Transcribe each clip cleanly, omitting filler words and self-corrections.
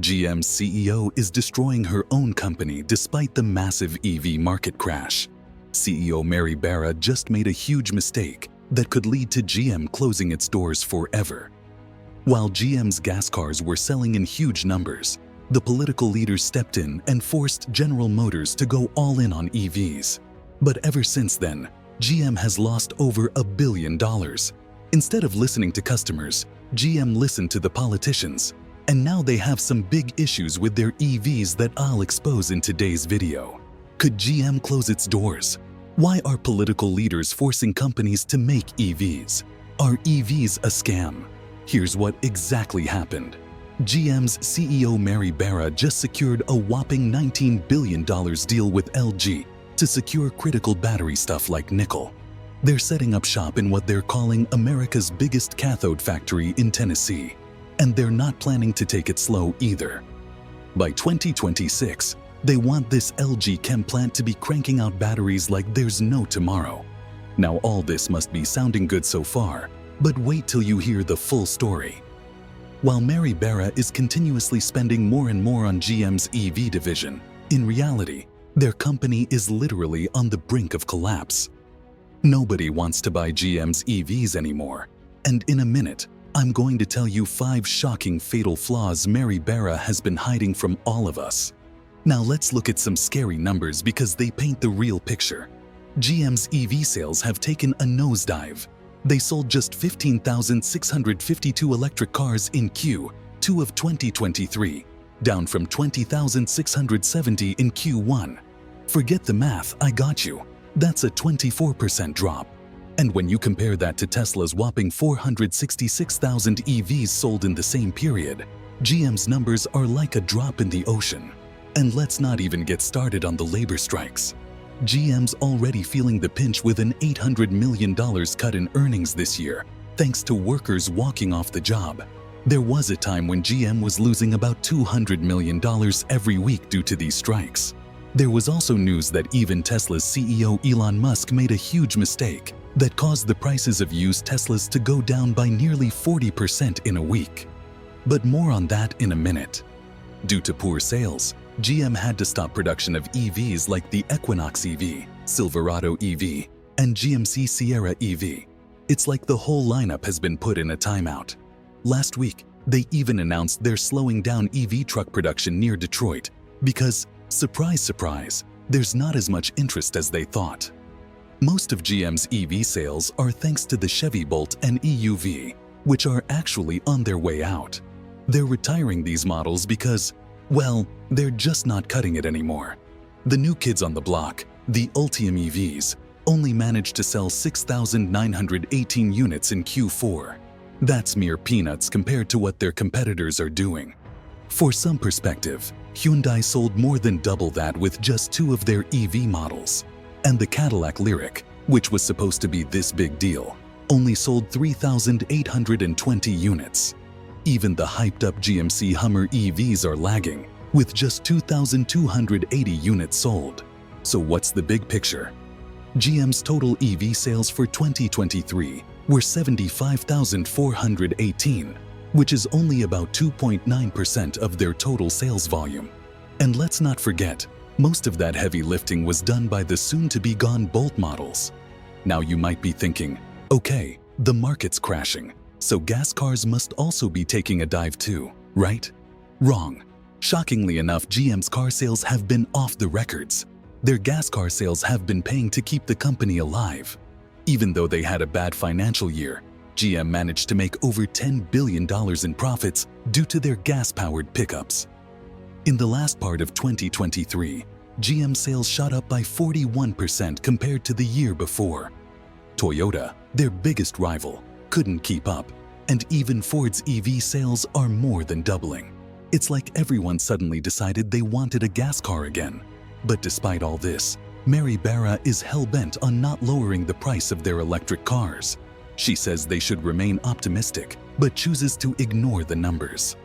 GM's CEO is destroying her own company despite the massive EV market crash. CEO Mary Barra just made a huge mistake that could lead to GM closing its doors forever. While GM's gas cars were selling in huge numbers, the political leaders stepped in and forced General Motors to go all in on EVs. But ever since then, GM has lost over $1 billion. Instead of listening to customers, GM listened to the politicians, and now they have some big issues with their EVs that I'll expose in today's video. Could GM close its doors? Why are political leaders forcing companies to make EVs? Are EVs a scam? Here's what exactly happened. GM's CEO Mary Barra just secured a whopping $19 billion deal with LG to secure critical battery stuff like nickel. They're setting up shop in what they're calling America's biggest cathode factory in Tennessee, and they're not planning to take it slow either. By 2026, they want this LG chem plant to be cranking out batteries like there's no tomorrow. Now all this must be sounding good so far, but wait till you hear the full story. While Mary Barra is continuously spending more and more on GM's EV division, in reality, their company is literally on the brink of collapse. Nobody wants to buy GM's EVs anymore, and in a minute, I'm going to tell you 5 shocking fatal flaws Mary Barra has been hiding from all of us. Now let's look at some scary numbers because they paint the real picture. GM's EV sales have taken a nosedive. They sold just 15,652 electric cars in Q2 of 2023, down from 20,670 in Q1. Forget the math, I got you. That's a 24% drop. And when you compare that to Tesla's whopping 466,000 EVs sold in the same period, GM's numbers are like a drop in the ocean. And let's not even get started on the labor strikes. GM's already feeling the pinch with an $800 million cut in earnings this year, thanks to workers walking off the job. There was a time when GM was losing about $200 million every week due to these strikes. There was also news that even Tesla's CEO Elon Musk made a huge mistake that caused the prices of used Teslas to go down by nearly 40% in a week. But more on that in a minute. Due to poor sales, GM had to stop production of EVs like the Equinox EV, Silverado EV, and GMC Sierra EV. It's like the whole lineup has been put in a timeout. Last week, they even announced they're slowing down EV truck production near Detroit because, surprise, surprise, there's not as much interest as they thought. Most of GM's EV sales are thanks to the Chevy Bolt and EUV, which are actually on their way out. They're retiring these models because, well, they're just not cutting it anymore. The new kids on the block, the Ultium EVs, only managed to sell 6,918 units in Q4. That's mere peanuts compared to what their competitors are doing. For some perspective, Hyundai sold more than double that with just 2 of their EV models. And the Cadillac Lyriq, which was supposed to be this big deal, only sold 3,820 units. Even the hyped-up GMC Hummer EVs are lagging, with just 2,280 units sold. So what's the big picture? GM's total EV sales for 2023 were 75,418, which is only about 2.9% of their total sales volume. And let's not forget, most of that heavy lifting was done by the soon-to-be-gone Bolt models. Now you might be thinking, okay, the market's crashing, so gas cars must also be taking a dive too, right? Wrong. Shockingly enough, GM's car sales have been off the records. Their gas car sales have been paying to keep the company alive. Even though they had a bad financial year, GM managed to make over $10 billion in profits due to their gas-powered pickups. In the last part of 2023, GM sales shot up by 41% compared to the year before. Toyota, their biggest rival, couldn't keep up, and even Ford's EV sales are more than doubling. It's like everyone suddenly decided they wanted a gas car again. But despite all this, Mary Barra is hell-bent on not lowering the price of their electric cars. She says they should remain optimistic, but chooses to ignore the numbers.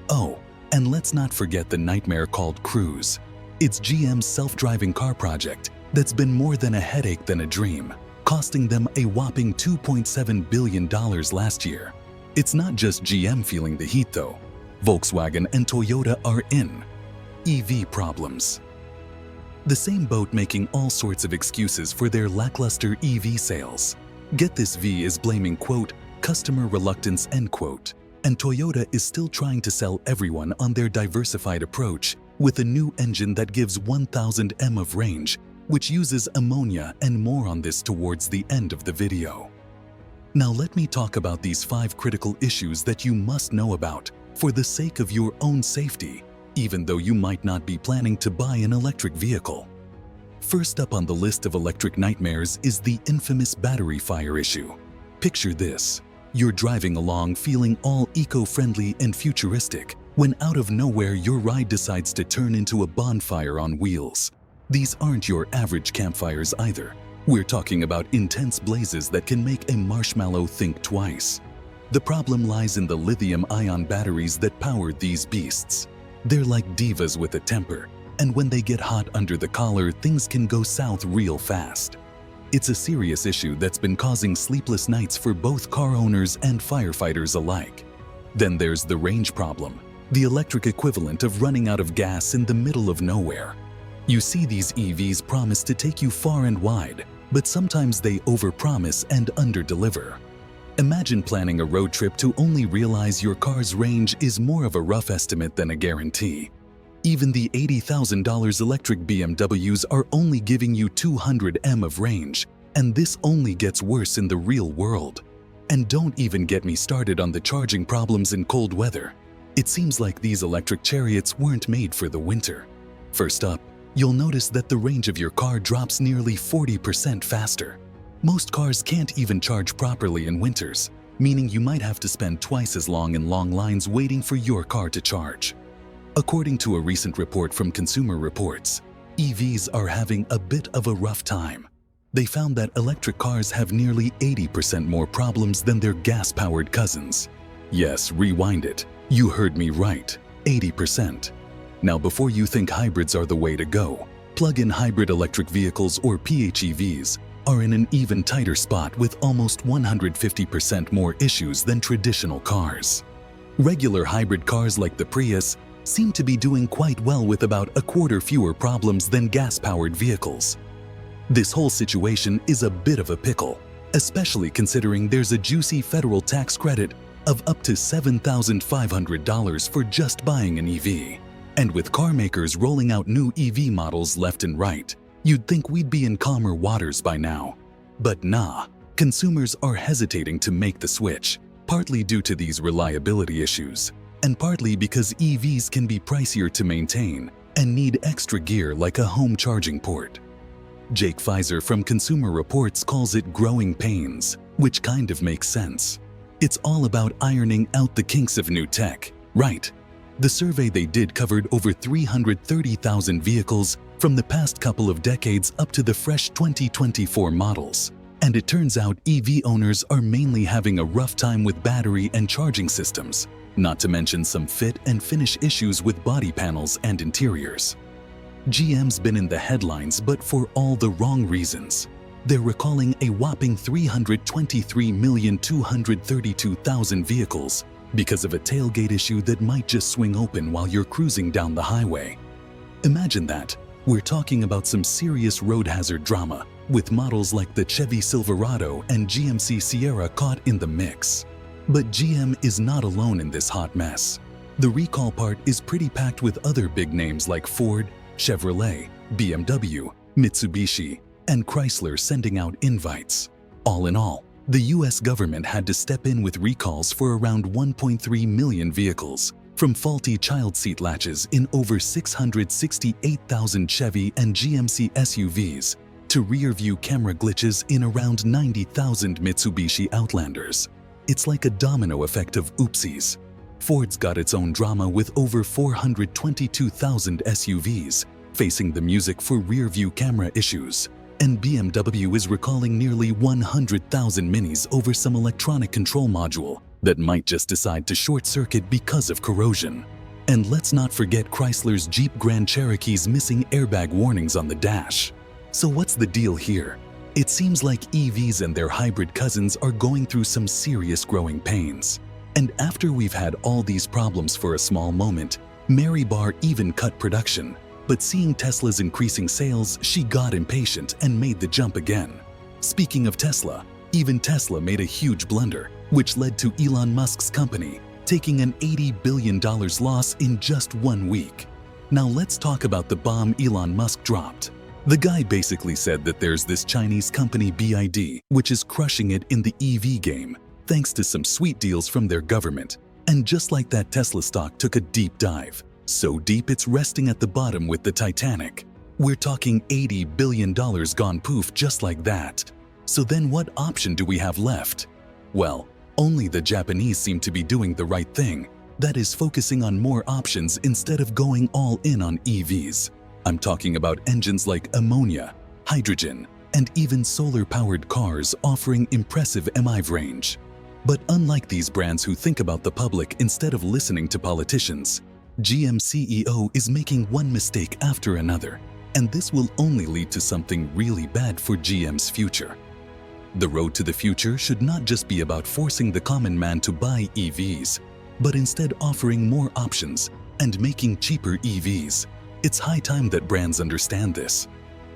Oh, and let's not forget the nightmare called Cruise. It's GM's self-driving car project that's been more than a headache than a dream, costing them a whopping $2.7 billion last year. It's not just GM feeling the heat though. Volkswagen and Toyota are in. EV problems. The same boat making all sorts of excuses for their lackluster EV sales. Get This V is blaming, quote, customer reluctance, end quote. And Toyota is still trying to sell everyone on their diversified approach with a new engine that gives 1000 m of range, which uses ammonia, and more on this towards the end of the video. Now let me talk about these 5 critical issues that you must know about for the sake of your own safety, even though you might not be planning to buy an electric vehicle. First up on the list of electric nightmares is the infamous battery fire issue. Picture this. You're driving along feeling all eco-friendly and futuristic when out of nowhere your ride decides to turn into a bonfire on wheels. These aren't your average campfires either. We're talking about intense blazes that can make a marshmallow think twice. The problem lies in the lithium-ion batteries that power these beasts. They're like divas with a temper, and when they get hot under the collar, things can go south real fast. It's a serious issue that's been causing sleepless nights for both car owners and firefighters alike. Then there's the range problem, the electric equivalent of running out of gas in the middle of nowhere. You see, these EVs promise to take you far and wide, but sometimes they overpromise and underdeliver. Imagine planning a road trip to only realize your car's range is more of a rough estimate than a guarantee. Even the $80,000 electric BMWs are only giving you 200 m of range, and this only gets worse in the real world. And don't even get me started on the charging problems in cold weather. It seems like these electric chariots weren't made for the winter. First up, you'll notice that the range of your car drops nearly 40% faster. Most cars can't even charge properly in winters, meaning you might have to spend twice as long in long lines waiting for your car to charge. According to a recent report from Consumer Reports, EVs are having a bit of a rough time. They found that electric cars have nearly 80% more problems than their gas-powered cousins. Yes, rewind it. You heard me right, 80%. Now, before you think hybrids are the way to go, plug-in hybrid electric vehicles, or PHEVs, are in an even tighter spot with almost 150% more issues than traditional cars. Regular hybrid cars like the Prius seem to be doing quite well with about a quarter fewer problems than gas-powered vehicles. This whole situation is a bit of a pickle, especially considering there's a juicy federal tax credit of up to $7,500 for just buying an EV. And with car makers rolling out new EV models left and right, you'd think we'd be in calmer waters by now. But nah, consumers are hesitating to make the switch, partly due to these reliability issues, and partly because EVs can be pricier to maintain and need extra gear like a home charging port. Jake Pfizer from Consumer Reports calls it growing pains, which kind of makes sense. It's all about ironing out the kinks of new tech, right? The survey they did covered over 330,000 vehicles from the past couple of decades up to the fresh 2024 models. And it turns out EV owners are mainly having a rough time with battery and charging systems, not to mention some fit and finish issues with body panels and interiors. GM's been in the headlines, but for all the wrong reasons. They're recalling a whopping 323,232,000 vehicles because of a tailgate issue that might just swing open while you're cruising down the highway. Imagine that. We're talking about some serious road hazard drama, with models like the Chevy Silverado and GMC Sierra caught in the mix. But GM is not alone in this hot mess. The recall part is pretty packed with other big names like Ford, Chevrolet, BMW, Mitsubishi, and Chrysler sending out invites. All in all, the US government had to step in with recalls for around 1.3 million vehicles, from faulty child seat latches in over 668,000 Chevy and GMC SUVs to rear-view camera glitches in around 90,000 Mitsubishi Outlanders. It's like a domino effect of oopsies. Ford's got its own drama with over 422,000 SUVs facing the music for rear-view camera issues, and BMW is recalling nearly 100,000 Minis over some electronic control module that might just decide to short-circuit because of corrosion. And let's not forget Chrysler's Jeep Grand Cherokee's missing airbag warnings on the dash. So what's the deal here? It seems like EVs and their hybrid cousins are going through some serious growing pains. And after we've had all these problems for a small moment, Mary Barra even cut production. But seeing Tesla's increasing sales, she got impatient and made the jump again. Speaking of Tesla, even Tesla made a huge blunder, which led to Elon Musk's company taking an $80 billion loss in just 1 week. Now let's talk about the bomb Elon Musk dropped. The guy basically said that there's this Chinese company BID, which is crushing it in the EV game, thanks to some sweet deals from their government. And just like that, Tesla stock took a deep dive. So deep it's resting at the bottom with the Titanic. We're talking $80 billion gone poof just like that. So then what option do we have left? Well, only the Japanese seem to be doing the right thing. That is focusing on more options instead of going all in on EVs. I'm talking about engines like ammonia, hydrogen, and even solar-powered cars offering impressive MIV range. But unlike these brands who think about the public instead of listening to politicians, GM CEO is making one mistake after another, and this will only lead to something really bad for GM's future. The road to the future should not just be about forcing the common man to buy EVs, but instead offering more options and making cheaper EVs. It's high time that brands understand this.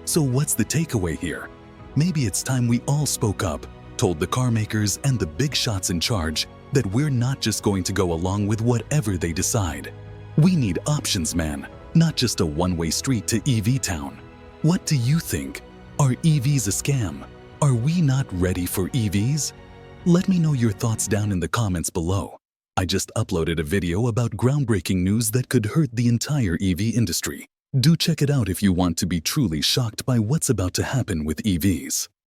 So what's the takeaway here? Maybe it's time we all spoke up, told the car makers and the big shots in charge that we're not just going to go along with whatever they decide. We need options, man, not just a one-way street to EV town. What do you think? Are EVs a scam? Are we not ready for EVs? Let me know your thoughts down in the comments below. I just uploaded a video about groundbreaking news that could hurt the entire EV industry. Do check it out if you want to be truly shocked by what's about to happen with EVs.